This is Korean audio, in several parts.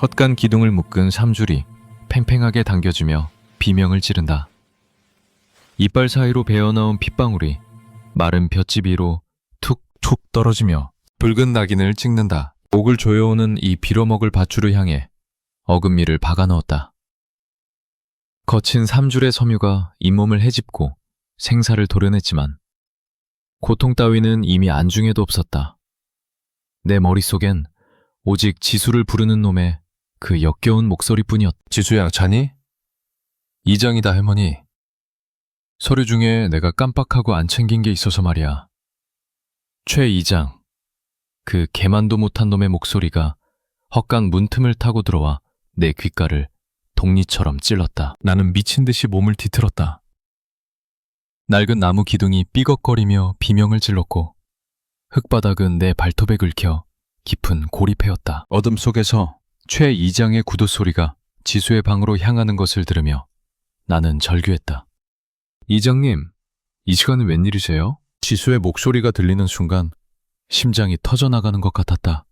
헛간 기둥을 묶은 삼줄이 팽팽하게 당겨지며 비명을 지른다. 이빨 사이로 배어나온 핏방울이 마른 볏짚 위로 툭툭 떨어지며 붉은 낙인을 찍는다. 목을 조여오는 이 빌어먹을 밧줄을 향해 어금니를 박아 넣었다. 거친 삼줄의 섬유가 잇몸을 헤집고 생사를 도려냈지만 고통 따위는 이미 안중에도 없었다. 내 머릿속엔 오직 지수를 부르는 놈의 그 역겨운 목소리뿐이었다. 지수야, 자니? 이장이다, 할머니. 서류 중에 내가 깜빡하고 안 챙긴 게 있어서 말이야. 최 이장. 그 개만도 못한 놈의 목소리가 헛간 문틈을 타고 들어와 내 귓가를 독리처럼 찔렀다. 나는 미친 듯이 몸을 뒤틀었다. 낡은 나무 기둥이 삐걱거리며 비명을 질렀고 흙바닥은 내 발톱에 긁혀 깊은 고립해였다. 어둠 속에서 최 이장의 구두 소리가 지수의 방으로 향하는 것을 들으며 나는 절규했다. 이장님, 이 시간은 웬일이세요? 지수의 목소리가 들리는 순간 심장이 터져나가는 것 같았다.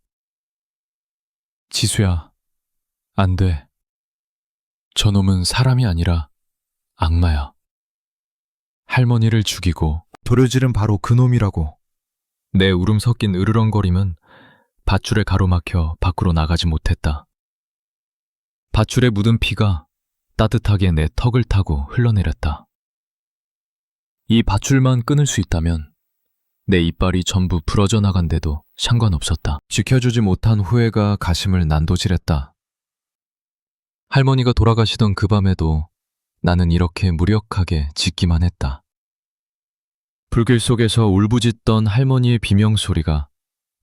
지수야, 안 돼. 저놈은 사람이 아니라 악마야. 할머니를 죽이고 도려질은 바로 그놈이라고. 내 울음 섞인 으르렁거림은 밧줄에 가로막혀 밖으로 나가지 못했다. 밧줄에 묻은 피가 따뜻하게 내 턱을 타고 흘러내렸다. 이 밧줄만 끊을 수 있다면 내 이빨이 전부 부러져 나간데도 상관없었다. 지켜주지 못한 후회가 가슴을 난도질했다. 할머니가 돌아가시던 그 밤에도 나는 이렇게 무력하게 짖기만 했다. 불길 속에서 울부짖던 할머니의 비명소리가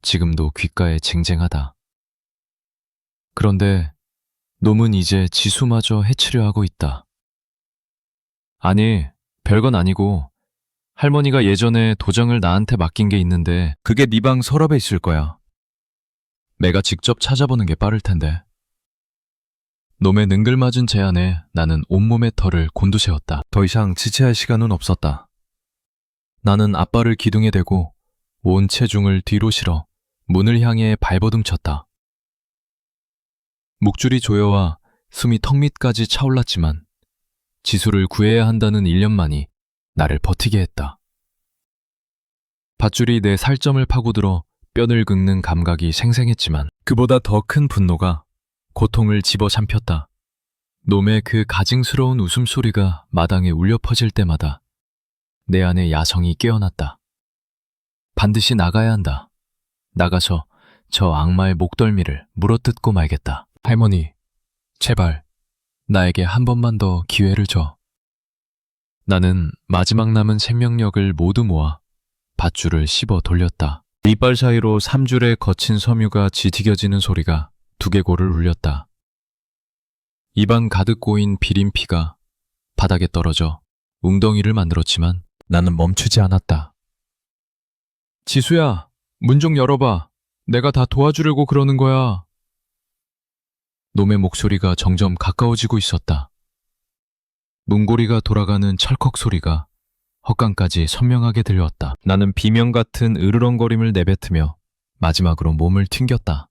지금도 귓가에 쟁쟁하다. 그런데 놈은 이제 지수마저 해치려 하고 있다. 아니, 별건 아니고 할머니가 예전에 도장을 나한테 맡긴 게 있는데 그게 네 방 서랍에 있을 거야. 내가 직접 찾아보는 게 빠를 텐데. 놈의 능글맞은 제안에 나는 온몸의 털을 곤두세웠다. 더 이상 지체할 시간은 없었다. 나는 앞발을 기둥에 대고 온 체중을 뒤로 실어 문을 향해 발버둥쳤다. 목줄이 조여와 숨이 턱 밑까지 차올랐지만 지수를 구해야 한다는 일념만이 나를 버티게 했다. 밧줄이 내 살점을 파고들어 뼈를 긁는 감각이 생생했지만 그보다 더 큰 분노가 고통을 집어삼켰다. 놈의 그 가증스러운 웃음소리가 마당에 울려 퍼질 때마다 내 안의 야성이 깨어났다. 반드시 나가야 한다. 나가서 저 악마의 목덜미를 물어뜯고 말겠다. 할머니, 제발 나에게 한 번만 더 기회를 줘. 나는 마지막 남은 생명력을 모두 모아 밧줄을 씹어 돌렸다. 이빨 사이로 삼줄의 거친 섬유가 지튀겨지는 소리가 두개골을 울렸다. 입안 가득 고인 비린 피가 바닥에 떨어져 웅덩이를 만들었지만 나는 멈추지 않았다. 지수야, 문 좀 열어봐. 내가 다 도와주려고 그러는 거야. 놈의 목소리가 점점 가까워지고 있었다. 문고리가 돌아가는 철컥 소리가 헛간까지 선명하게 들려왔다. 나는 비명 같은 으르렁거림을 내뱉으며 마지막으로 몸을 튕겼다.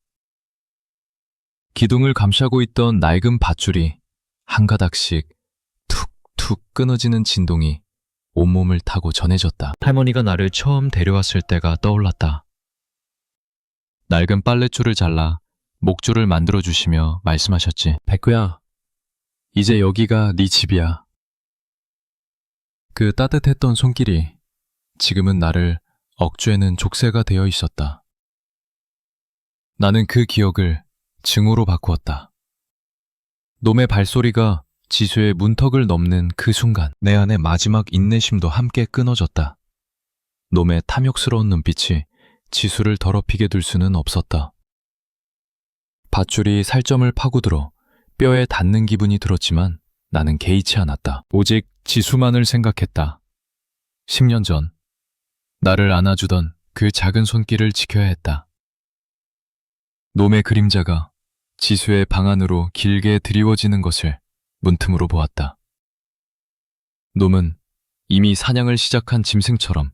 기둥을 감싸고 있던 낡은 밧줄이 한 가닥씩 툭툭 끊어지는 진동이 온몸을 타고 전해졌다. 할머니가 나를 처음 데려왔을 때가 떠올랐다. 낡은 빨랫줄을 잘라 목줄을 만들어주시며 말씀하셨지. 백구야, 이제 여기가 네 집이야. 그 따뜻했던 손길이 지금은 나를 억죄는 족쇄가 되어 있었다. 나는 그 기억을 증오로 바꾸었다. 놈의 발소리가 지수의 문턱을 넘는 그 순간 내 안의 마지막 인내심도 함께 끊어졌다. 놈의 탐욕스러운 눈빛이 지수를 더럽히게 둘 수는 없었다. 밧줄이 살점을 파고들어 뼈에 닿는 기분이 들었지만 나는 개의치 않았다. 오직 지수만을 생각했다. 10년 전 나를 안아주던 그 작은 손길을 지켜야 했다. 놈의 그림자가 지수의 방 안으로 길게 드리워지는 것을 문틈으로 보았다. 놈은 이미 사냥을 시작한 짐승처럼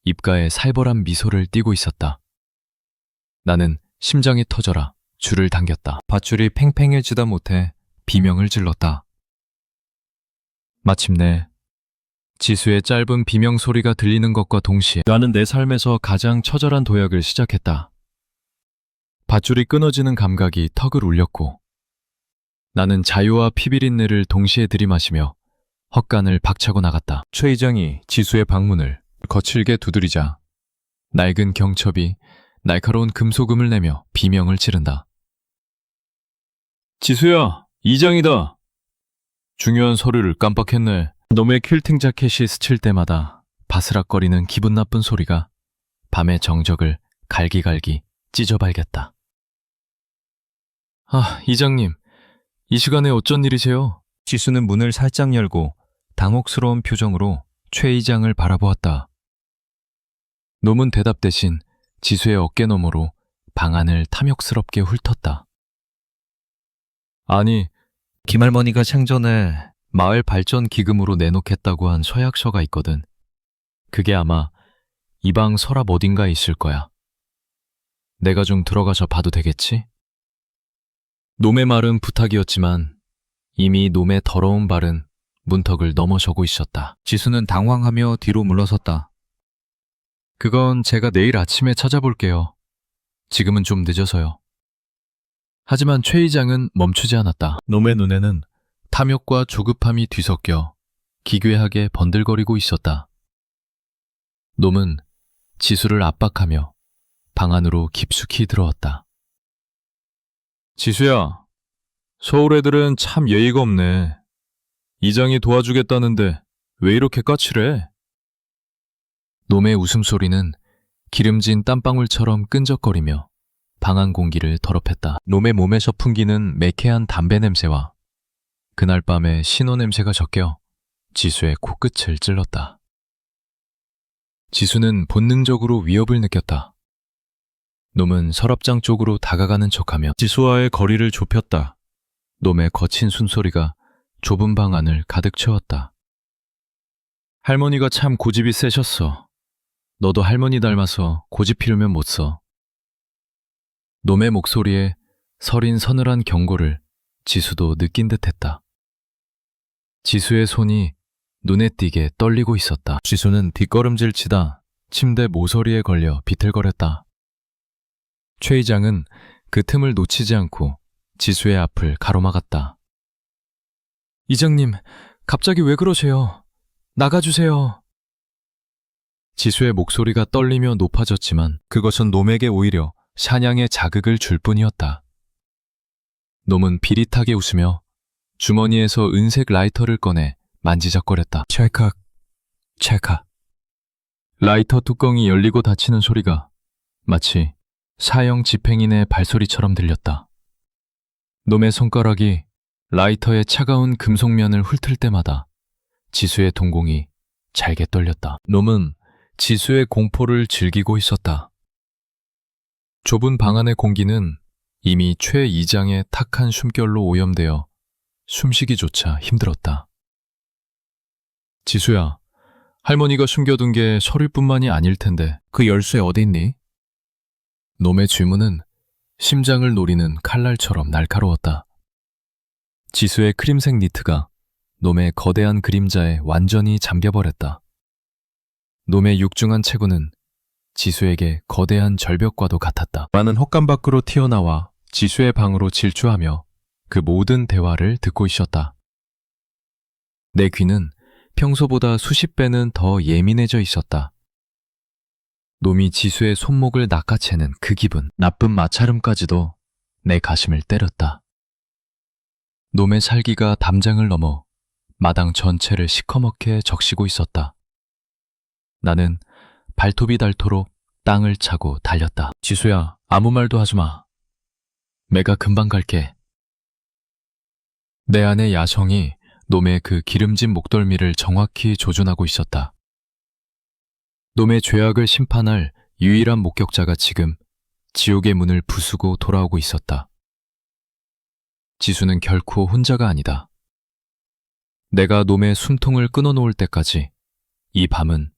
입가에 살벌한 미소를 띠고 있었다. 나는 심장이 터져라 줄을 당겼다. 밧줄이 팽팽해지다 못해 비명을 질렀다. 마침내 지수의 짧은 비명 소리가 들리는 것과 동시에 나는 내 삶에서 가장 처절한 도약을 시작했다. 밧줄이 끊어지는 감각이 턱을 울렸고 나는 자유와 피비린내를 동시에 들이마시며 헛간을 박차고 나갔다. 최 이장이 지수의 방문을 거칠게 두드리자 낡은 경첩이 날카로운 금속음을 내며 비명을 지른다. 지수야, 이장이다. 중요한 서류를 깜빡했네. 놈의 퀼팅 자켓이 스칠 때마다 바스락거리는 기분 나쁜 소리가 밤의 정적을 갈기갈기 찢어발겼다. 아, 이장님. 이 시간에 어쩐 일이세요? 지수는 문을 살짝 열고 당혹스러운 표정으로 최 이장을 바라보았다. 놈은 대답 대신 지수의 어깨 너머로 방안을 탐욕스럽게 훑었다. 아니, 김할머니가 생전에 마을 발전 기금으로 내놓겠다고 한 서약서가 있거든. 그게 아마 이 방 서랍 어딘가에 있을 거야. 내가 좀 들어가서 봐도 되겠지? 놈의 말은 부탁이었지만 이미 놈의 더러운 발은 문턱을 넘어서고 있었다. 지수는 당황하며 뒤로 물러섰다. 그건 제가 내일 아침에 찾아볼게요. 지금은 좀 늦어서요. 하지만 최 이장은 멈추지 않았다. 놈의 눈에는 탐욕과 조급함이 뒤섞여 기괴하게 번들거리고 있었다. 놈은 지수를 압박하며 방 안으로 깊숙이 들어왔다. 지수야, 서울 애들은 참 예의가 없네. 이장이 도와주겠다는데 왜 이렇게 까칠해? 놈의 웃음소리는 기름진 땀방울처럼 끈적거리며 방 안 공기를 더럽혔다. 놈의 몸에서 풍기는 매캐한 담배 냄새와 그날 밤의 신호 냄새가 섞여 지수의 코끝을 찔렀다. 지수는 본능적으로 위협을 느꼈다. 놈은 서랍장 쪽으로 다가가는 척하며 지수와의 거리를 좁혔다. 놈의 거친 숨소리가 좁은 방 안을 가득 채웠다. 할머니가 참 고집이 세셨어. 너도 할머니 닮아서 고집 피우면 못 써. 놈의 목소리에 서린 서늘한 경고를 지수도 느낀 듯했다. 지수의 손이 눈에 띄게 떨리고 있었다. 지수는 뒷걸음질 치다 침대 모서리에 걸려 비틀거렸다. 최 이장은 그 틈을 놓치지 않고 지수의 앞을 가로막았다. 이장님, 갑자기 왜 그러세요? 나가주세요. 지수의 목소리가 떨리며 높아졌지만 그것은 놈에게 오히려 사냥의 자극을 줄 뿐이었다. 놈은 비릿하게 웃으며 주머니에서 은색 라이터를 꺼내 만지작거렸다. 찰칵, 찰칵. 라이터 뚜껑이 열리고 닫히는 소리가 마치 사형 집행인의 발소리처럼 들렸다. 놈의 손가락이 라이터의 차가운 금속면을 훑을 때마다 지수의 동공이 잘게 떨렸다. 놈은 지수의 공포를 즐기고 있었다. 좁은 방 안의 공기는 이미 최 이장의 탁한 숨결로 오염되어 숨쉬기조차 힘들었다. 지수야, 할머니가 숨겨둔 게 서류뿐만이 아닐 텐데 그 열쇠 어디 있니? 놈의 질문은 심장을 노리는 칼날처럼 날카로웠다. 지수의 크림색 니트가 놈의 거대한 그림자에 완전히 잠겨버렸다. 놈의 육중한 체구는 지수에게 거대한 절벽과도 같았다. 나는 헛간 밖으로 튀어나와 지수의 방으로 질주하며 그 모든 대화를 듣고 있었다. 내 귀는 평소보다 수십 배는 더 예민해져 있었다. 놈이 지수의 손목을 낚아채는 그 기분, 나쁜 마찰음까지도 내 가슴을 때렸다. 놈의 살기가 담장을 넘어 마당 전체를 시커멓게 적시고 있었다. 나는 발톱이 닳도록 땅을 차고 달렸다. 지수야, 아무 말도 하지 마. 내가 금방 갈게. 내 안의 야성이 놈의 그 기름진 목덜미를 정확히 조준하고 있었다. 놈의 죄악을 심판할 유일한 목격자가 지금 지옥의 문을 부수고 돌아오고 있었다. 지수는 결코 혼자가 아니다. 내가 놈의 숨통을 끊어놓을 때까지 이 밤은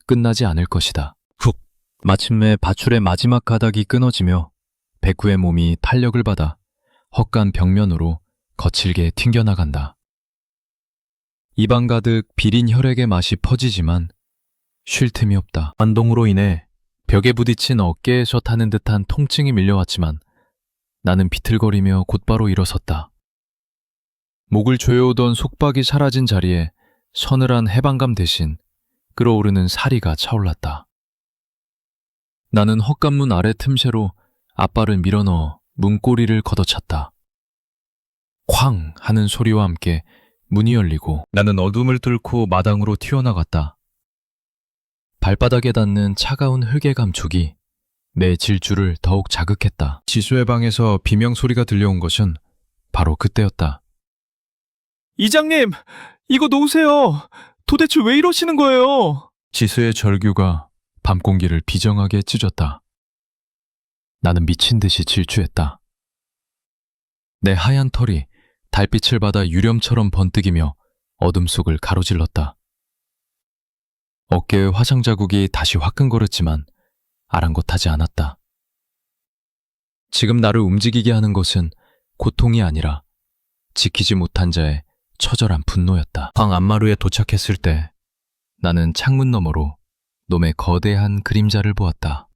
끝나지 않을 것이다. 훅! 마침내 밧줄의 마지막 가닥이 끊어지며 백구의 몸이 탄력을 받아 헛간 벽면으로 거칠게 튕겨나간다. 입안 가득 비린 혈액의 맛이 퍼지지만 쉴 틈이 없다. 반동으로 인해 벽에 부딪힌 어깨에서 타는 듯한 통증이 밀려왔지만 나는 비틀거리며 곧바로 일어섰다. 목을 조여오던 속박이 사라진 자리에 서늘한 해방감 대신 끓어오르는 사리가 차올랐다. 나는 헛간문 아래 틈새로 앞발을 밀어넣어 문고리를 걷어찼다. 쾅 하는 소리와 함께 문이 열리고 나는 어둠을 뚫고 마당으로 튀어나갔다. 발바닥에 닿는 차가운 흙의 감촉이 내 질주를 더욱 자극했다. 지수의 방에서 비명 소리가 들려온 것은 바로 그때였다. 이장님, 이거 놓으세요. 도대체 왜 이러시는 거예요? 지수의 절규가 밤 공기를 비정하게 찢었다. 나는 미친 듯이 질주했다. 내 하얀 털이 달빛을 받아 유령처럼 번뜩이며 어둠 속을 가로질렀다. 어깨에 화상 자국이 다시 화끈거렸지만 아랑곳하지 않았다. 지금 나를 움직이게 하는 것은 고통이 아니라 지키지 못한 자의 처절한 분노였다. 방 안마루에 도착했을 때 나는 창문 너머로 놈의 거대한 그림자를 보았다.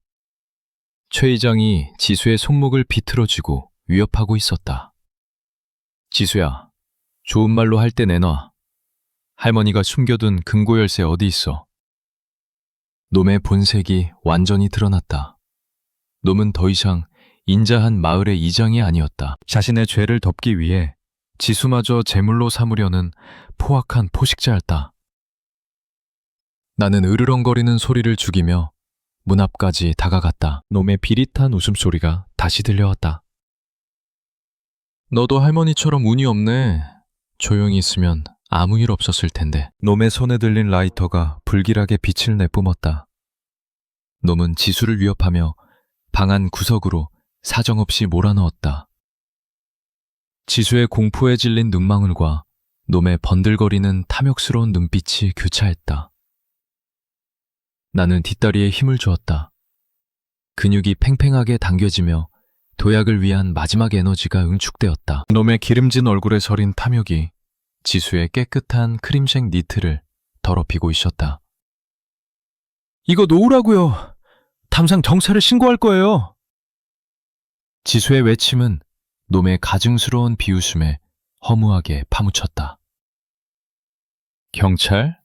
최 이장이 지수의 손목을 비틀어쥐고 위협하고 있었다. 지수야, 좋은 말로 할 때 내놔. 할머니가 숨겨둔 금고 열쇠 어디 있어? 놈의 본색이 완전히 드러났다. 놈은 더 이상 인자한 마을의 이장이 아니었다. 자신의 죄를 덮기 위해 지수마저 제물로 삼으려는 포악한 포식자였다. 나는 으르렁거리는 소리를 죽이며 문 앞까지 다가갔다. 놈의 비릿한 웃음소리가 다시 들려왔다. 너도 할머니처럼 운이 없네. 조용히 있으면 아무 일 없었을 텐데. 놈의 손에 들린 라이터가 불길하게 빛을 내뿜었다. 놈은 지수를 위협하며 방 안 구석으로 사정없이 몰아넣었다. 지수의 공포에 질린 눈망울과 놈의 번들거리는 탐욕스러운 눈빛이 교차했다. 나는 뒷다리에 힘을 주었다. 근육이 팽팽하게 당겨지며 도약을 위한 마지막 에너지가 응축되었다. 놈의 기름진 얼굴에 서린 탐욕이 지수의 깨끗한 크림색 니트를 더럽히고 있었다. 이거 놓으라고요. 당장 경찰에 신고할 거예요. 지수의 외침은 놈의 가증스러운 비웃음에 허무하게 파묻혔다. 경찰?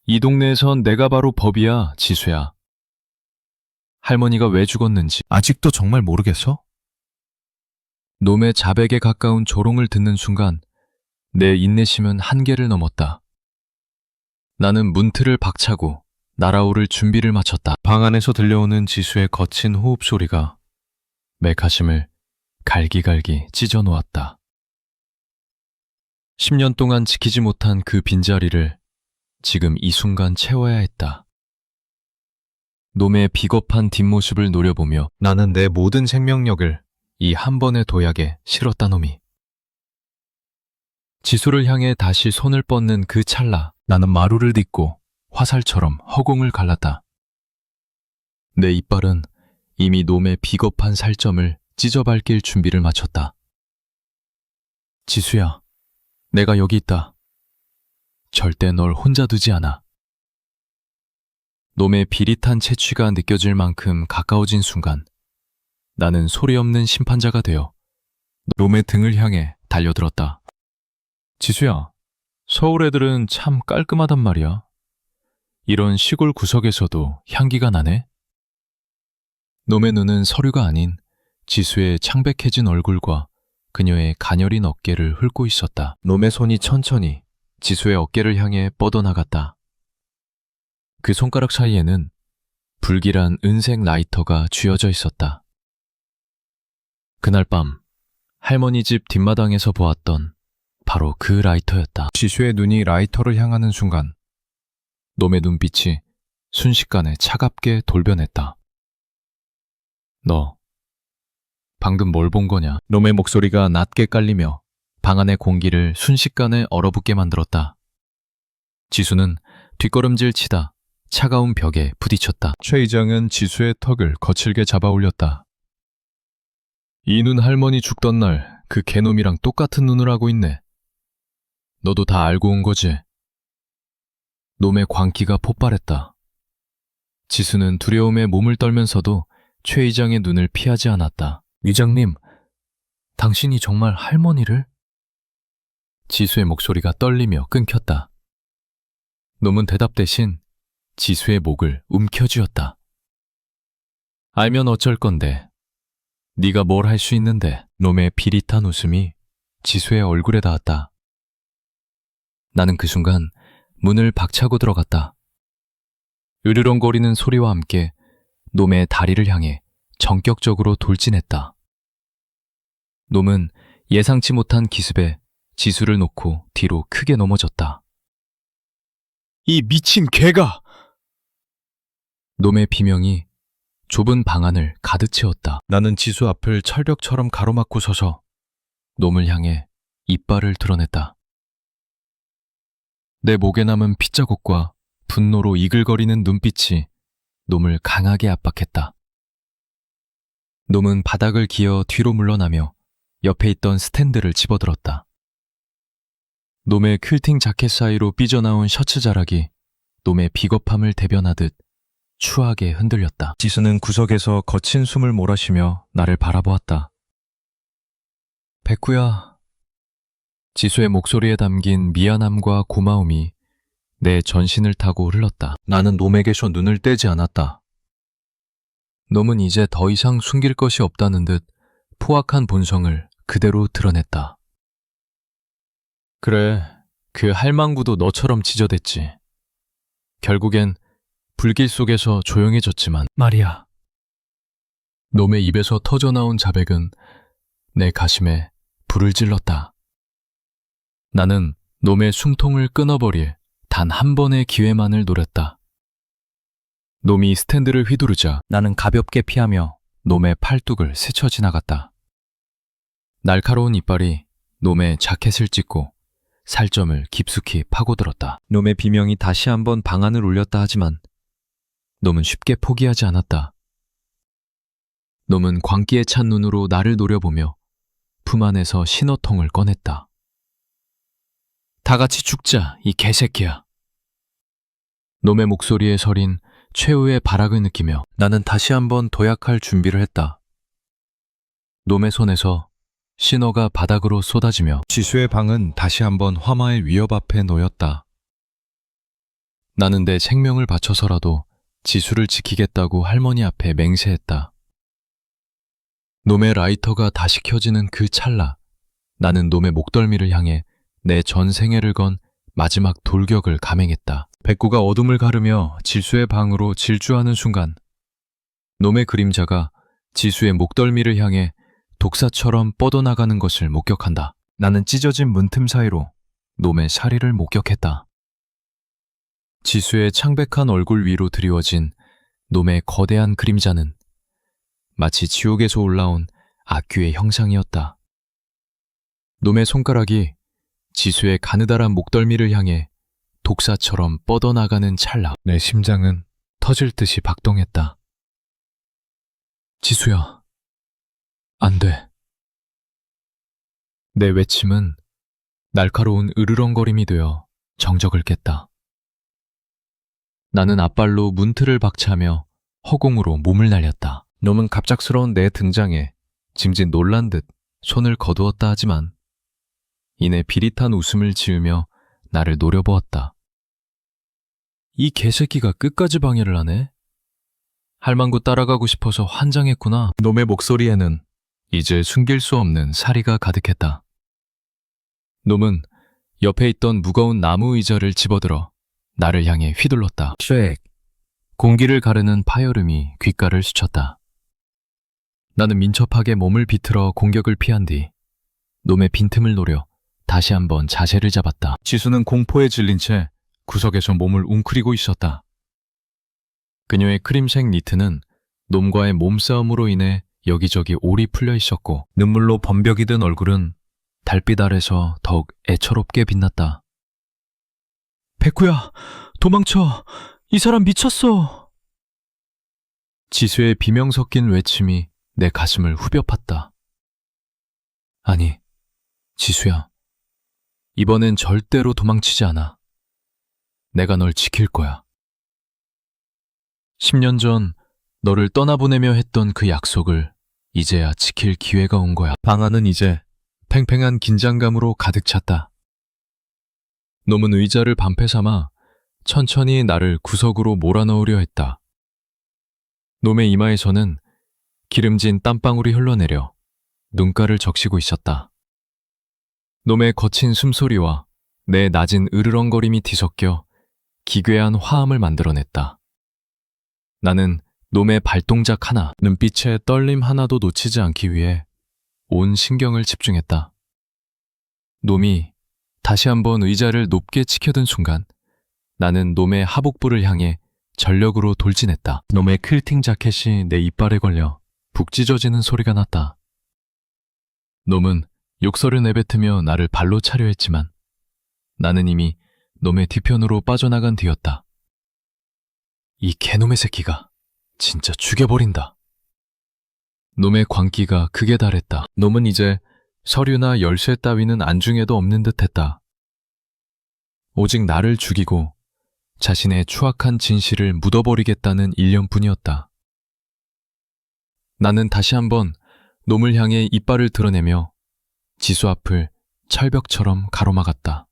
이 동네에선 내가 바로 법이야, 지수야. 할머니가 왜 죽었는지 아직도 정말 모르겠어? 놈의 자백에 가까운 조롱을 듣는 순간 내 인내심은 한계를 넘었다. 나는 문틀을 박차고 날아오를 준비를 마쳤다. 방 안에서 들려오는 지수의 거친 호흡 소리가 내 가슴을 갈기갈기 찢어놓았다. 10년 동안 지키지 못한 그 빈자리를 지금 이 순간 채워야 했다. 놈의 비겁한 뒷모습을 노려보며 나는 내 모든 생명력을 이 한 번의 도약에 실었다 놈이. 지수를 향해 다시 손을 뻗는 그 찰나 나는 마루를 딛고 화살처럼 허공을 갈랐다. 내 이빨은 이미 놈의 비겁한 살점을 찢어밟길 준비를 마쳤다. 지수야, 내가 여기 있다. 절대 널 혼자 두지 않아. 놈의 비릿한 채취가 느껴질 만큼 가까워진 순간 나는 소리 없는 심판자가 되어 놈의 등을 향해 달려들었다. 지수야, 서울 애들은 참 깔끔하단 말이야. 이런 시골 구석에서도 향기가 나네. 놈의 눈은 서류가 아닌 지수의 창백해진 얼굴과 그녀의 가녀린 어깨를 훑고 있었다. 놈의 손이 천천히 지수의 어깨를 향해 뻗어나갔다. 그 손가락 사이에는 불길한 은색 라이터가 쥐어져 있었다. 그날 밤 할머니 집 뒷마당에서 보았던 바로 그 라이터였다. 지수의 눈이 라이터를 향하는 순간 놈의 눈빛이 순식간에 차갑게 돌변했다. 너 방금 뭘 본 거냐? 놈의 목소리가 낮게 깔리며 방 안의 공기를 순식간에 얼어붙게 만들었다. 지수는 뒷걸음질 치다 차가운 벽에 부딪혔다. 최 이장은 지수의 턱을 거칠게 잡아 올렸다. 이 눈 할머니 죽던 날 그 개놈이랑 똑같은 눈을 하고 있네. 너도 다 알고 온 거지? 놈의 광기가 폭발했다. 지수는 두려움에 몸을 떨면서도 최 이장의 눈을 피하지 않았다. 이장님, 당신이 정말 할머니를? 지수의 목소리가 떨리며 끊겼다. 놈은 대답 대신 지수의 목을 움켜쥐었다. 알면 어쩔 건데. 네가 뭘 할 수 있는데. 놈의 비릿한 웃음이 지수의 얼굴에 닿았다. 나는 그 순간 문을 박차고 들어갔다. 으르렁거리는 소리와 함께 놈의 다리를 향해 전격적으로 돌진했다. 놈은 예상치 못한 기습에 지수를 놓고 뒤로 크게 넘어졌다. 이 미친 개가! 놈의 비명이 좁은 방 안을 가득 채웠다. 나는 지수 앞을 철벽처럼 가로막고 서서 놈을 향해 이빨을 드러냈다. 내 목에 남은 핏자국과 분노로 이글거리는 눈빛이 놈을 강하게 압박했다. 놈은 바닥을 기어 뒤로 물러나며 옆에 있던 스탠드를 집어들었다. 놈의 퀼팅 자켓 사이로 삐져나온 셔츠 자락이 놈의 비겁함을 대변하듯 추하게 흔들렸다. 지수는 구석에서 거친 숨을 몰아쉬며 나를 바라보았다. 백구야. 지수의 목소리에 담긴 미안함과 고마움이 내 전신을 타고 흘렀다. 나는 놈에게서 눈을 떼지 않았다. 놈은 이제 더 이상 숨길 것이 없다는 듯 포악한 본성을 그대로 드러냈다. 그래, 그 할망구도 너처럼 지저댔지. 결국엔 불길 속에서 조용해졌지만 말이야. 놈의 입에서 터져나온 자백은 내 가심에 불을 질렀다. 나는 놈의 숨통을 끊어버릴 단 한 번의 기회만을 노렸다. 놈이 스탠드를 휘두르자 나는 가볍게 피하며 놈의 팔뚝을 스쳐 지나갔다. 날카로운 이빨이 놈의 자켓을 찢고 살점을 깊숙이 파고들었다. 놈의 비명이 다시 한번 방안을 울렸다 하지만 놈은 쉽게 포기하지 않았다. 놈은 광기에 찬 눈으로 나를 노려보며 품 안에서 신호통을 꺼냈다. 다 같이 죽자, 이 개새끼야. 놈의 목소리에 서린 최후의 발악을 느끼며 나는 다시 한번 도약할 준비를 했다. 놈의 손에서 신호가 바닥으로 쏟아지며 지수의 방은 다시 한번 화마의 위협 앞에 놓였다. 나는 내 생명을 바쳐서라도 지수를 지키겠다고 할머니 앞에 맹세했다. 놈의 라이터가 다시 켜지는 그 찰나 나는 놈의 목덜미를 향해 내 전생애를 건 마지막 돌격을 감행했다. 백구가 어둠을 가르며 지수의 방으로 질주하는 순간 놈의 그림자가 지수의 목덜미를 향해 독사처럼 뻗어나가는 것을 목격한다. 나는 찢어진 문틈 사이로 놈의 사리를 목격했다. 지수의 창백한 얼굴 위로 드리워진 놈의 거대한 그림자는 마치 지옥에서 올라온 악귀의 형상이었다. 놈의 손가락이 지수의 가느다란 목덜미를 향해 독사처럼 뻗어나가는 찰나 내 심장은 터질 듯이 박동했다. 지수야, 안 돼. 내 외침은 날카로운 으르렁거림이 되어 정적을 깼다. 나는 앞발로 문틀을 박차며 허공으로 몸을 날렸다. 놈은 갑작스러운 내 등장에 짐짓 놀란 듯 손을 거두었다 하지만 이내 비릿한 웃음을 지으며 나를 노려보았다. 이 개새끼가 끝까지 방해를 하네? 할망구 따라가고 싶어서 환장했구나. 놈의 목소리에는 이제 숨길 수 없는 사리가 가득했다. 놈은 옆에 있던 무거운 나무 의자를 집어들어 나를 향해 휘둘렀다. 쉐익. 공기를 가르는 파열음이 귓가를 스쳤다. 나는 민첩하게 몸을 비틀어 공격을 피한 뒤 놈의 빈틈을 노려 다시 한번 자세를 잡았다. 지수는 공포에 질린 채 구석에서 몸을 웅크리고 있었다. 그녀의 크림색 니트는 놈과의 몸싸움으로 인해 여기저기 올이 풀려 있었고 눈물로 범벅이 든 얼굴은 달빛 아래서 더욱 애처롭게 빛났다. 백구야, 도망쳐! 이 사람 미쳤어! 지수의 비명 섞인 외침이 내 가슴을 후벼 팠다. 아니, 지수야. 이번엔 절대로 도망치지 않아. 내가 널 지킬 거야. 10년 전 너를 떠나보내며 했던 그 약속을 이제야 지킬 기회가 온 거야. 방 안은 이제 팽팽한 긴장감으로 가득 찼다. 놈은 의자를 방패 삼아 천천히 나를 구석으로 몰아넣으려 했다. 놈의 이마에서는 기름진 땀방울이 흘러내려 눈가를 적시고 있었다. 놈의 거친 숨소리와 내 낮은 으르렁거림이 뒤섞여 기괴한 화음을 만들어냈다. 나는 놈의 발동작 하나, 눈빛의 떨림 하나도 놓치지 않기 위해 온 신경을 집중했다. 놈이 다시 한번 의자를 높게 치켜든 순간 나는 놈의 하복부를 향해 전력으로 돌진했다. 놈의 퀼팅 자켓이 내 이빨에 걸려 북 찢어지는 소리가 났다. 놈은 욕설을 내뱉으며 나를 발로 차려 했지만 나는 이미 놈의 뒤편으로 빠져나간 뒤였다. 이 개놈의 새끼가 진짜 죽여버린다. 놈의 광기가 극에 달했다. 놈은 이제 서류나 열쇠 따위는 안중에도 없는 듯했다. 오직 나를 죽이고 자신의 추악한 진실을 묻어버리겠다는 일념뿐이었다. 나는 다시 한번 놈을 향해 이빨을 드러내며 지수 앞을 철벽처럼 가로막았다.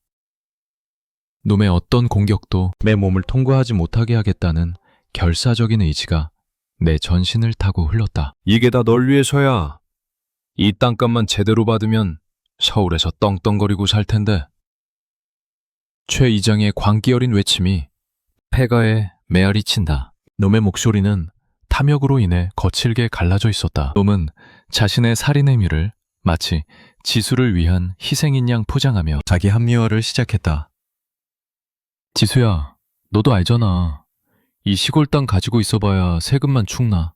놈의 어떤 공격도 내 몸을 통과하지 못하게 하겠다는 결사적인 의지가 내 전신을 타고 흘렀다. 이게 다 널 위해서야. 이 땅값만 제대로 받으면 서울에서 떵떵거리고 살 텐데. 최 이장의 광기 어린 외침이 폐가에 메아리 친다. 놈의 목소리는 탐욕으로 인해 거칠게 갈라져 있었다. 놈은 자신의 살인의 미를 마치 지수를 위한 희생인 양 포장하며 자기 합리화를 시작했다. 지수야, 너도 알잖아. 이 시골 땅 가지고 있어봐야 세금만 축나.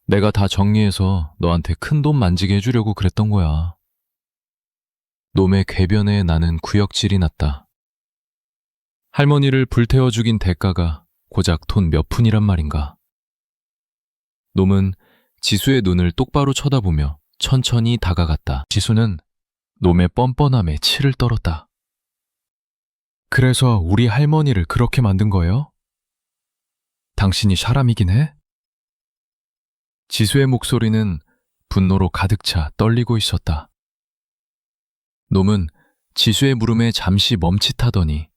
내가 다 정리해서 너한테 큰 돈 만지게 해주려고 그랬던 거야. 놈의 궤변에 나는 구역질이 났다. 할머니를 불태워 죽인 대가가 고작 돈 몇 푼이란 말인가. 놈은 지수의 눈을 똑바로 쳐다보며 천천히 다가갔다. 지수는 놈의 뻔뻔함에 치를 떨었다. 그래서 우리 할머니를 그렇게 만든 거예요? 당신이 사람이긴 해? 지수의 목소리는 분노로 가득 차 떨리고 있었다. 놈은 지수의 물음에 잠시 멈칫하더니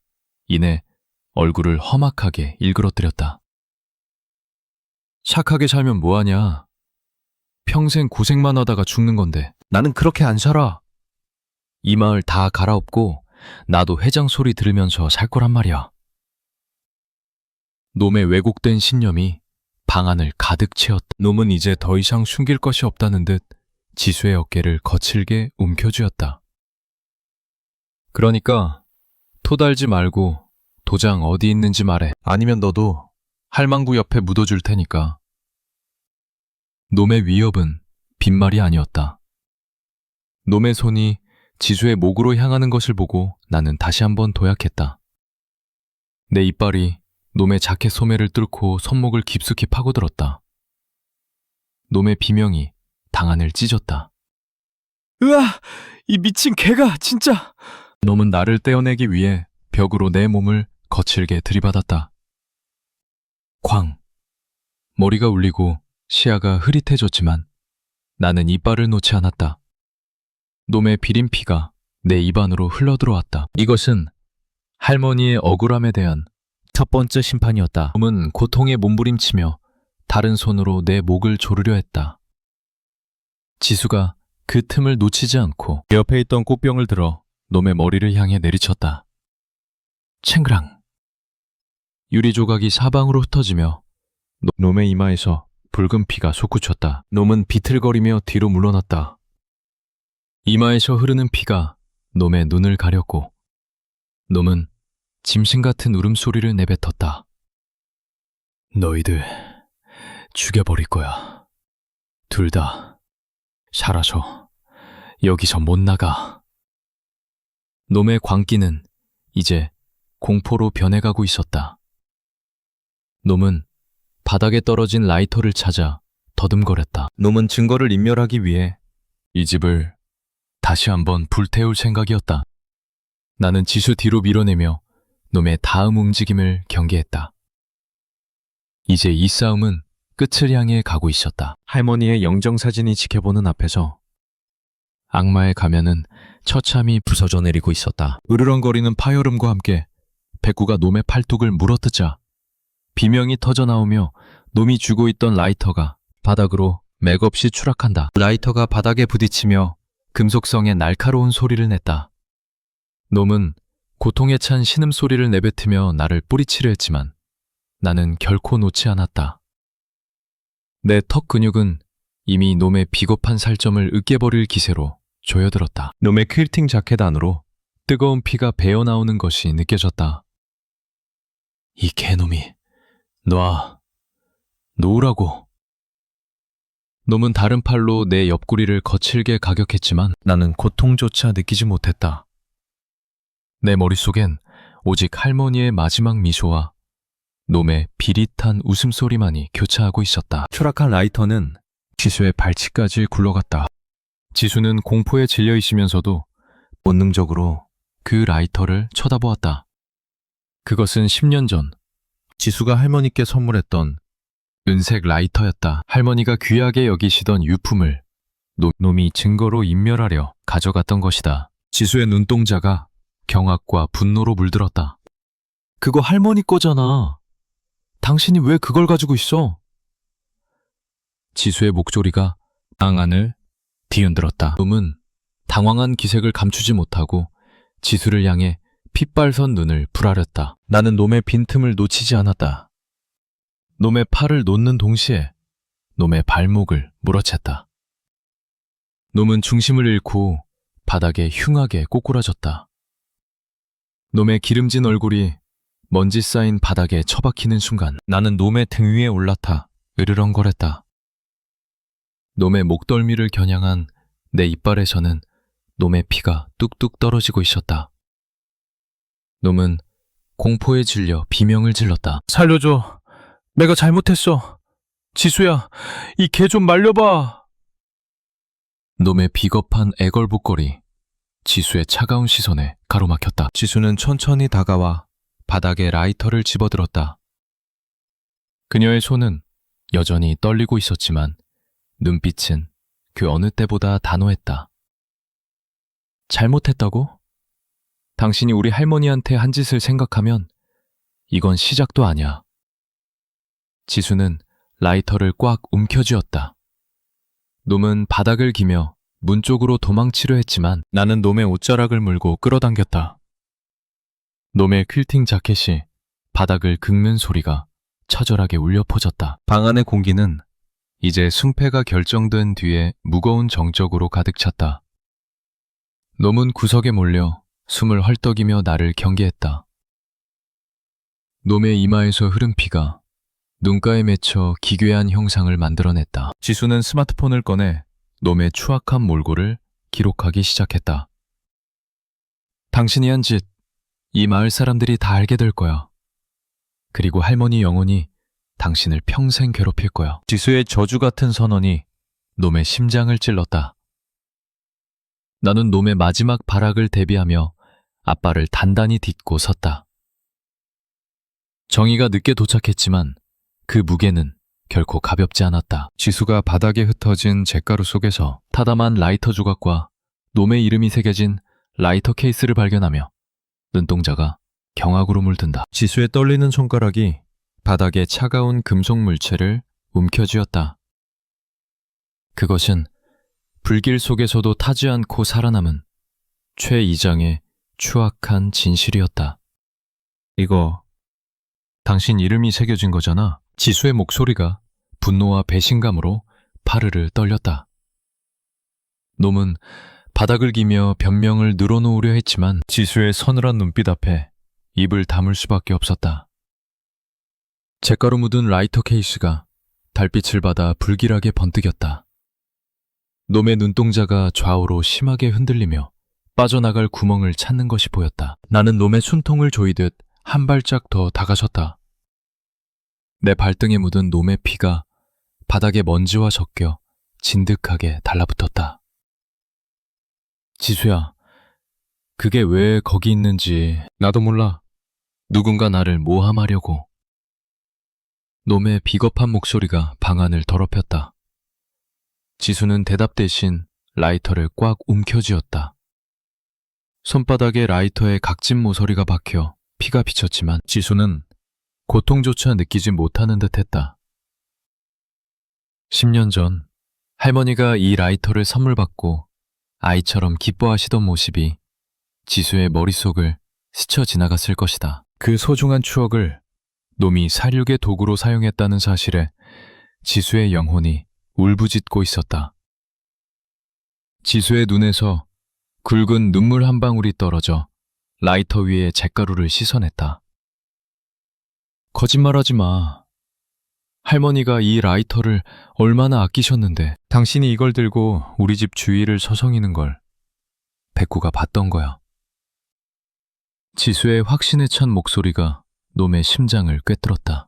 이내 얼굴을 험악하게 일그러뜨렸다. 착하게 살면 뭐하냐? 평생 고생만 하다가 죽는 건데 나는 그렇게 안 살아. 이 마을 다 갈아엎고 나도 회장 소리 들으면서 살 거란 말이야. 놈의 왜곡된 신념이 방 안을 가득 채웠다. 놈은 이제 더 이상 숨길 것이 없다는 듯 지수의 어깨를 거칠게 움켜쥐었다. 그러니까 토달지 말고 도장 어디 있는지 말해. 아니면 너도 할망구 옆에 묻어줄 테니까. 놈의 위협은 빈말이 아니었다. 놈의 손이 지수의 목으로 향하는 것을 보고 나는 다시 한번 도약했다. 내 이빨이 놈의 자켓 소매를 뚫고 손목을 깊숙이 파고들었다. 놈의 비명이 방안을 찢었다. 으아! 이 미친 개가 진짜! 놈은 나를 떼어내기 위해 벽으로 내 몸을 거칠게 들이받았다. 쾅! 머리가 울리고 시야가 흐릿해졌지만 나는 이빨을 놓지 않았다. 놈의 비린 피가 내 입안으로 흘러들어왔다. 이것은 할머니의 억울함에 대한 첫 번째 심판이었다. 놈은 고통에 몸부림치며 다른 손으로 내 목을 조르려 했다. 지수가 그 틈을 놓치지 않고 옆에 있던 꽃병을 들어 놈의 머리를 향해 내리쳤다. 챙그랑! 유리 조각이 사방으로 흩어지며 놈의 이마에서 붉은 피가 솟구쳤다. 놈은 비틀거리며 뒤로 물러났다. 이마에서 흐르는 피가 놈의 눈을 가렸고 놈은 짐승 같은 울음소리를 내뱉었다. 너희들 죽여버릴 거야. 둘 다 살아서 여기서 못 나가. 놈의 광기는 이제 공포로 변해가고 있었다. 놈은 바닥에 떨어진 라이터를 찾아 더듬거렸다. 놈은 증거를 인멸하기 위해 이 집을 다시 한번 불태울 생각이었다. 나는 지수 뒤로 밀어내며 놈의 다음 움직임을 경계했다. 이제 이 싸움은 끝을 향해 가고 있었다. 할머니의 영정사진이 지켜보는 앞에서 악마의 가면은 처참히 부서져 내리고 있었다. 으르렁거리는 파열음과 함께 백구가 놈의 팔뚝을 물어뜯자 비명이 터져 나오며 놈이 쥐고 있던 라이터가 바닥으로 맥없이 추락한다. 라이터가 바닥에 부딪히며 금속성의 날카로운 소리를 냈다. 놈은 고통에 찬 신음소리를 내뱉으며 나를 뿌리치려 했지만 나는 결코 놓지 않았다. 내 턱 근육은 이미 놈의 비겁한 살점을 으깨버릴 기세로 조여들었다. 놈의 퀼팅 자켓 안으로 뜨거운 피가 배어나오는 것이 느껴졌다. 이 개놈이 놓으라고. 놈은 다른 팔로 내 옆구리를 거칠게 가격했지만 나는 고통조차 느끼지 못했다. 내 머릿속엔 오직 할머니의 마지막 미소와 놈의 비릿한 웃음소리만이 교차하고 있었다. 추락한 라이터는 지수의 발치까지 굴러갔다. 지수는 공포에 질려 있으면서도 본능적으로 그 라이터를 쳐다보았다. 그것은 10년 전 지수가 할머니께 선물했던 은색 라이터였다. 할머니가 귀하게 여기시던 유품을 놈이 증거로 인멸하려 가져갔던 것이다. 지수의 눈동자가 경악과 분노로 물들었다. 그거 할머니 거잖아. 당신이 왜 그걸 가지고 있어? 지수의 목소리가 방 안을 뒤흔들었다. 놈은 당황한 기색을 감추지 못하고 지수를 향해 핏발선 눈을 부라렸다. 나는 놈의 빈틈을 놓치지 않았다. 놈의 팔을 놓는 동시에 놈의 발목을 물어챘다. 놈은 중심을 잃고 바닥에 흉하게 꼬꾸라졌다. 놈의 기름진 얼굴이 먼지 쌓인 바닥에 처박히는 순간 나는 놈의 등 위에 올라타 으르렁거렸다. 놈의 목덜미를 겨냥한 내 이빨에서는 놈의 피가 뚝뚝 떨어지고 있었다. 놈은 공포에 질려 비명을 질렀다. 살려줘. 내가 잘못했어. 지수야, 이 개 좀 말려봐. 놈의 비겁한 애걸복걸이 지수의 차가운 시선에 가로막혔다. 지수는 천천히 다가와 바닥에 라이터를 집어들었다. 그녀의 손은 여전히 떨리고 있었지만 눈빛은 그 어느 때보다 단호했다. 잘못했다고? 당신이 우리 할머니한테 한 짓을 생각하면 이건 시작도 아니야. 지수는 라이터를 꽉 움켜쥐었다. 놈은 바닥을 기며 문 쪽으로 도망치려 했지만 나는 놈의 옷자락을 물고 끌어당겼다. 놈의 퀼팅 자켓이 바닥을 긁는 소리가 처절하게 울려 퍼졌다. 방 안의 공기는 이제 승패가 결정된 뒤에 무거운 정적으로 가득 찼다. 놈은 구석에 몰려 숨을 헐떡이며 나를 경계했다. 놈의 이마에서 흐른 피가 눈가에 맺혀 기괴한 형상을 만들어냈다. 지수는 스마트폰을 꺼내 놈의 추악한 몰골을 기록하기 시작했다. 당신이 한 짓, 이 마을 사람들이 다 알게 될 거야. 그리고 할머니 영혼이 당신을 평생 괴롭힐 거야. 지수의 저주 같은 선언이 놈의 심장을 찔렀다. 나는 놈의 마지막 발악을 대비하며 앞발을 단단히 딛고 섰다. 정의가 늦게 도착했지만 그 무게는 결코 가볍지 않았다. 지수가 바닥에 흩어진 잿가루 속에서 타담한 라이터 조각과 놈의 이름이 새겨진 라이터 케이스를 발견하며 눈동자가 경악으로 물든다. 지수의 떨리는 손가락이 바닥에 차가운 금속 물체를 움켜쥐었다. 그것은 불길 속에서도 타지 않고 살아남은 최 이장의 추악한 진실이었다. 이거 당신 이름이 새겨진 거잖아. 지수의 목소리가 분노와 배신감으로 파르르 떨렸다. 놈은 바닥을 기며 변명을 늘어놓으려 했지만 지수의 서늘한 눈빛 앞에 입을 다물 수밖에 없었다. 잿가루 묻은 라이터 케이스가 달빛을 받아 불길하게 번뜩였다. 놈의 눈동자가 좌우로 심하게 흔들리며 빠져나갈 구멍을 찾는 것이 보였다. 나는 놈의 숨통을 조이듯 한 발짝 더 다가섰다. 내 발등에 묻은 놈의 피가 바닥에 먼지와 섞여 진득하게 달라붙었다. 지수야, 그게 왜 거기 있는지 나도 몰라. 누군가 나를 모함하려고. 놈의 비겁한 목소리가 방안을 더럽혔다. 지수는 대답 대신 라이터를 꽉 움켜쥐었다. 손바닥에 라이터의 각진 모서리가 박혀 피가 비쳤지만 지수는 고통조차 느끼지 못하는 듯했다. 10년 전 할머니가 이 라이터를 선물 받고 아이처럼 기뻐하시던 모습이 지수의 머릿속을 스쳐 지나갔을 것이다. 그 소중한 추억을 놈이 살육의 도구로 사용했다는 사실에 지수의 영혼이 울부짖고 있었다. 지수의 눈에서 굵은 눈물 한 방울이 떨어져 라이터 위에 잿가루를 씻어냈다. 거짓말하지 마. 할머니가 이 라이터를 얼마나 아끼셨는데 당신이 이걸 들고 우리 집 주위를 서성이는 걸 백구가 봤던 거야. 지수의 확신에 찬 목소리가 놈의 심장을 꿰뚫었다.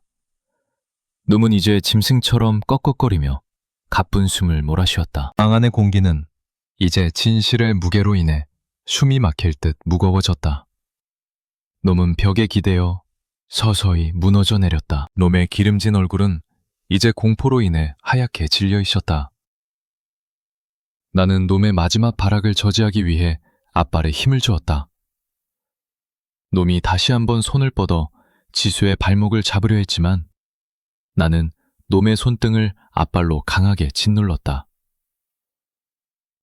놈은 이제 짐승처럼 꺽꺽거리며 가쁜 숨을 몰아쉬었다. 방 안의 공기는 이제 진실의 무게로 인해 숨이 막힐 듯 무거워졌다. 놈은 벽에 기대어 서서히 무너져 내렸다. 놈의 기름진 얼굴은 이제 공포로 인해 하얗게 질려 있었다. 나는 놈의 마지막 발악을 저지하기 위해 앞발에 힘을 주었다. 놈이 다시 한번 손을 뻗어 지수의 발목을 잡으려 했지만 나는 놈의 손등을 앞발로 강하게 짓눌렀다.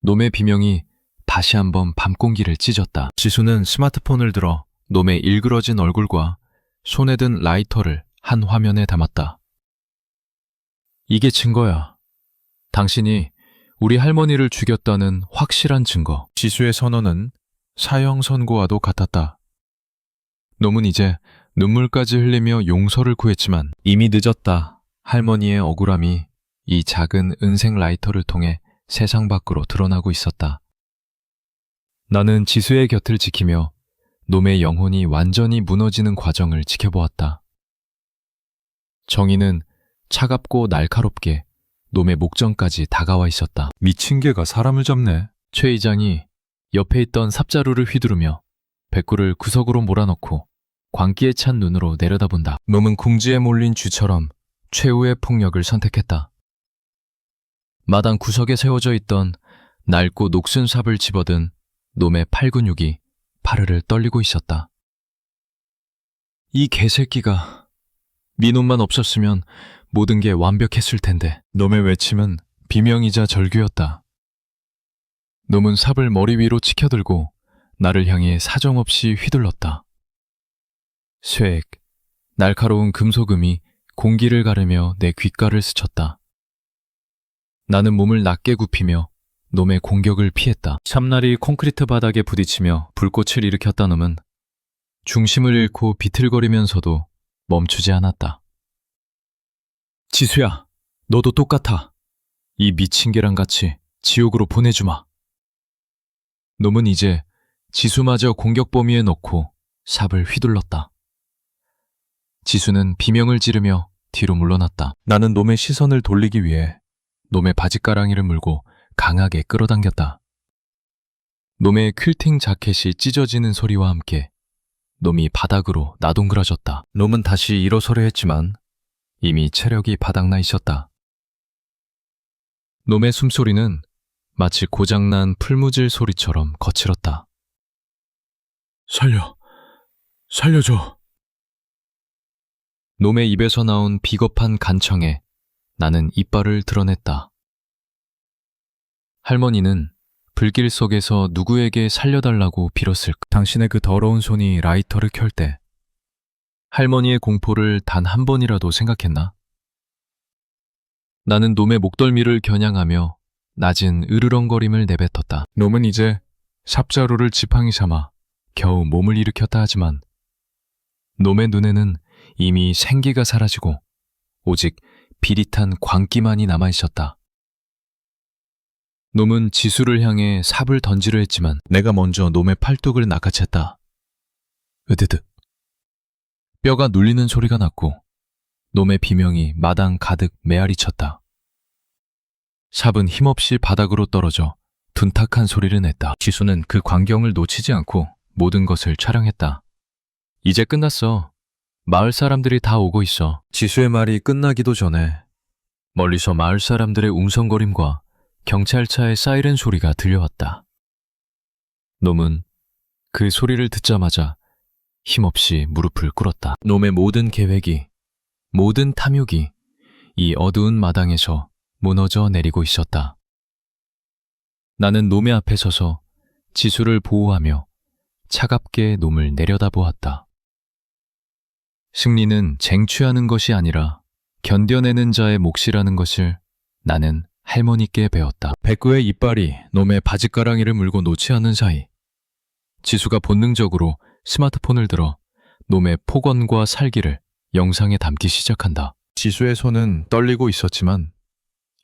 놈의 비명이 다시 한번 밤공기를 찢었다. 지수는 스마트폰을 들어 놈의 일그러진 얼굴과 손에 든 라이터를 한 화면에 담았다. 이게 증거야. 당신이 우리 할머니를 죽였다는 확실한 증거. 지수의 선언은 사형 선고와도 같았다. 놈은 이제 눈물까지 흘리며 용서를 구했지만 이미 늦었다. 할머니의 억울함이 이 작은 은색 라이터를 통해 세상 밖으로 드러나고 있었다. 나는 지수의 곁을 지키며 놈의 영혼이 완전히 무너지는 과정을 지켜보았다. 정의는 차갑고 날카롭게 놈의 목전까지 다가와 있었다. 미친 개가 사람을 잡네. 최 이장이 옆에 있던 삽자루를 휘두르며 백구를 구석으로 몰아넣고 광기에 찬 눈으로 내려다본다. 놈은 궁지에 몰린 쥐처럼 최후의 폭력을 선택했다. 마당 구석에 세워져 있던 낡고 녹슨 삽을 집어든 놈의 팔 근육이 파르르 떨리고 있었다. 이 개새끼가 미놈만 없었으면 모든 게 완벽했을 텐데. 놈의 외침은 비명이자 절규였다. 놈은 삽을 머리 위로 치켜들고 나를 향해 사정없이 휘둘렀다. 쇠액, 날카로운 금속음이 공기를 가르며 내 귓가를 스쳤다. 나는 몸을 낮게 굽히며 놈의 공격을 피했다. 참날이 콘크리트 바닥에 부딪히며 불꽃을 일으켰다. 놈은 중심을 잃고 비틀거리면서도 멈추지 않았다. 지수야, 너도 똑같아. 이 미친 개랑 같이 지옥으로 보내주마. 놈은 이제 지수마저 공격 범위에 넣고 삽을 휘둘렀다. 지수는 비명을 지르며 뒤로 물러났다. 나는 놈의 시선을 돌리기 위해 놈의 바지가랑이를 물고 강하게 끌어당겼다. 놈의 퀼팅 자켓이 찢어지는 소리와 함께 놈이 바닥으로 나동그라졌다. 놈은 다시 일어서려 했지만 이미 체력이 바닥나 있었다. 놈의 숨소리는 마치 고장난 풀무질 소리처럼 거칠었다. 살려줘. 놈의 입에서 나온 비겁한 간청에 나는 이빨을 드러냈다. 할머니는 불길 속에서 누구에게 살려달라고 빌었을까? 당신의 그 더러운 손이 라이터를 켤 때 할머니의 공포를 단 한 번이라도 생각했나? 나는 놈의 목덜미를 겨냥하며 낮은 으르렁거림을 내뱉었다. 놈은 이제 삽자루를 지팡이 삼아 겨우 몸을 일으켰다 하지만 놈의 눈에는 이미 생기가 사라지고 오직 비릿한 광기만이 남아있었다. 놈은 지수를 향해 삽을 던지려 했지만 내가 먼저 놈의 팔뚝을 낚아챘다. 으드드. 뼈가 눌리는 소리가 났고 놈의 비명이 마당 가득 메아리쳤다. 삽은 힘없이 바닥으로 떨어져 둔탁한 소리를 냈다. 지수는 그 광경을 놓치지 않고 모든 것을 촬영했다. 이제 끝났어. 마을 사람들이 다 오고 있어. 지수의 말이 끝나기도 전에 멀리서 마을 사람들의 웅성거림과 경찰차의 사이렌 소리가 들려왔다. 놈은 그 소리를 듣자마자 힘없이 무릎을 꿇었다. 놈의 모든 계획이, 모든 탐욕이 이 어두운 마당에서 무너져 내리고 있었다. 나는 놈의 앞에 서서 지수를 보호하며 차갑게 놈을 내려다보았다. 승리는 쟁취하는 것이 아니라 견뎌내는 자의 몫이라는 것을 나는 할머니께 배웠다. 백구의 이빨이 놈의 바짓가랑이를 물고 놓지 않은 사이 지수가 본능적으로 스마트폰을 들어 놈의 폭언과 살기를 영상에 담기 시작한다. 지수의 손은 떨리고 있었지만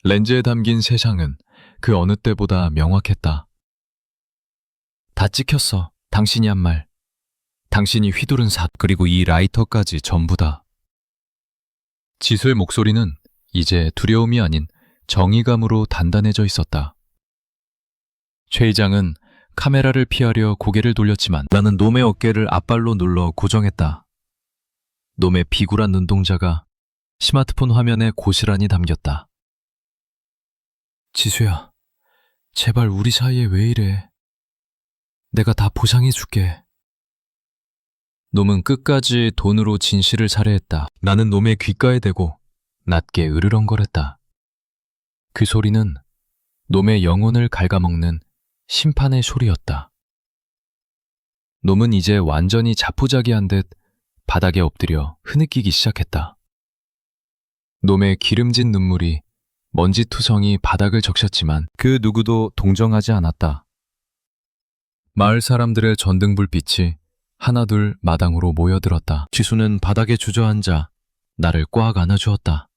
렌즈에 담긴 세상은 그 어느 때보다 명확했다. 다 찍혔어. 당신이 한 말. 당신이 휘두른 삿, 그리고 이 라이터까지 전부 다. 지수의 목소리는 이제 두려움이 아닌 정의감으로 단단해져 있었다. 최 의장은 카메라를 피하려 고개를 돌렸지만 나는 놈의 어깨를 앞발로 눌러 고정했다. 놈의 비굴한 눈동자가 스마트폰 화면에 고스란히 담겼다. 지수야, 제발 우리 사이에 왜 이래? 내가 다 보상해줄게. 놈은 끝까지 돈으로 진실을 살해했다. 나는 놈의 귓가에 대고 낮게 으르렁거렸다. 그 소리는 놈의 영혼을 갉아먹는 심판의 소리였다. 놈은 이제 완전히 자포자기한 듯 바닥에 엎드려 흐느끼기 시작했다. 놈의 기름진 눈물이 먼지투성이 바닥을 적셨지만 그 누구도 동정하지 않았다. 마을 사람들의 전등불빛이 하나둘 마당으로 모여들었다. 지수는 바닥에 주저앉아 나를 꽉 안아주었다.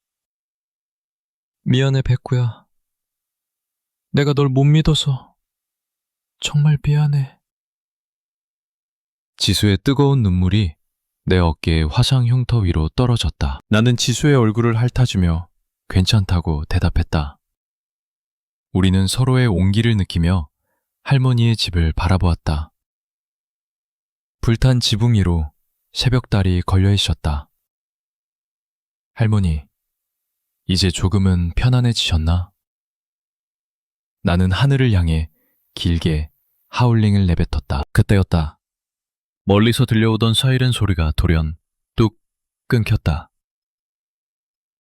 미안해, 백구야. 내가 널 못 믿어서. 정말 미안해. 지수의 뜨거운 눈물이 내 어깨의 화상 흉터 위로 떨어졌다. 나는 지수의 얼굴을 핥아주며 괜찮다고 대답했다. 우리는 서로의 온기를 느끼며 할머니의 집을 바라보았다. 불탄 지붕 위로 새벽달이 걸려 있었다. 할머니, 이제 조금은 편안해지셨나? 나는 하늘을 향해 길게 하울링을 내뱉었다. 그때였다. 멀리서 들려오던 사이렌 소리가 돌연 뚝 끊겼다.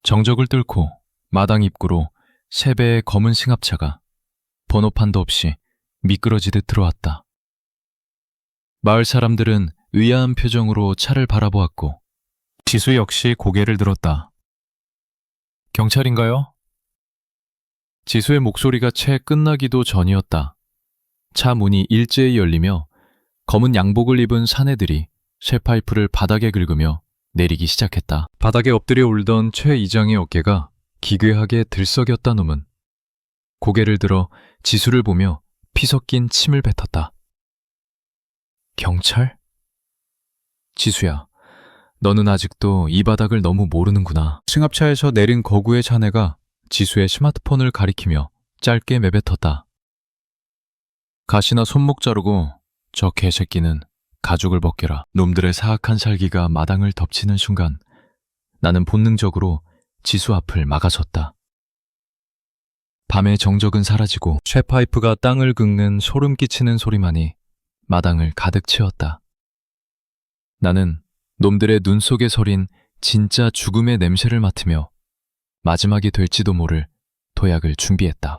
정적을 뚫고 마당 입구로 3배의 검은 승합차가 번호판도 없이 미끄러지듯 들어왔다. 마을 사람들은 의아한 표정으로 차를 바라보았고 지수 역시 고개를 들었다. 경찰인가요? 지수의 목소리가 채 끝나기도 전이었다. 차 문이 일제히 열리며 검은 양복을 입은 사내들이 쇠파이프를 바닥에 긁으며 내리기 시작했다. 바닥에 엎드려 울던 최 이장의 어깨가 기괴하게 들썩였다. 놈은 고개를 들어 지수를 보며 피 섞인 침을 뱉었다. 경찰? 지수야, 너는 아직도 이 바닥을 너무 모르는구나. 승합차에서 내린 거구의 자네가 지수의 스마트폰을 가리키며 짧게 매뱉었다. 가시나 손목 자르고 저 개새끼는 가죽을 벗겨라. 놈들의 사악한 살기가 마당을 덮치는 순간 나는 본능적으로 지수 앞을 막아섰다. 밤의 정적은 사라지고 쇠파이프가 땅을 긁는 소름 끼치는 소리만이 마당을 가득 채웠다. 나는 놈들의 눈 속에 서린 진짜 죽음의 냄새를 맡으며 마지막이 될지도 모를 도약을 준비했다.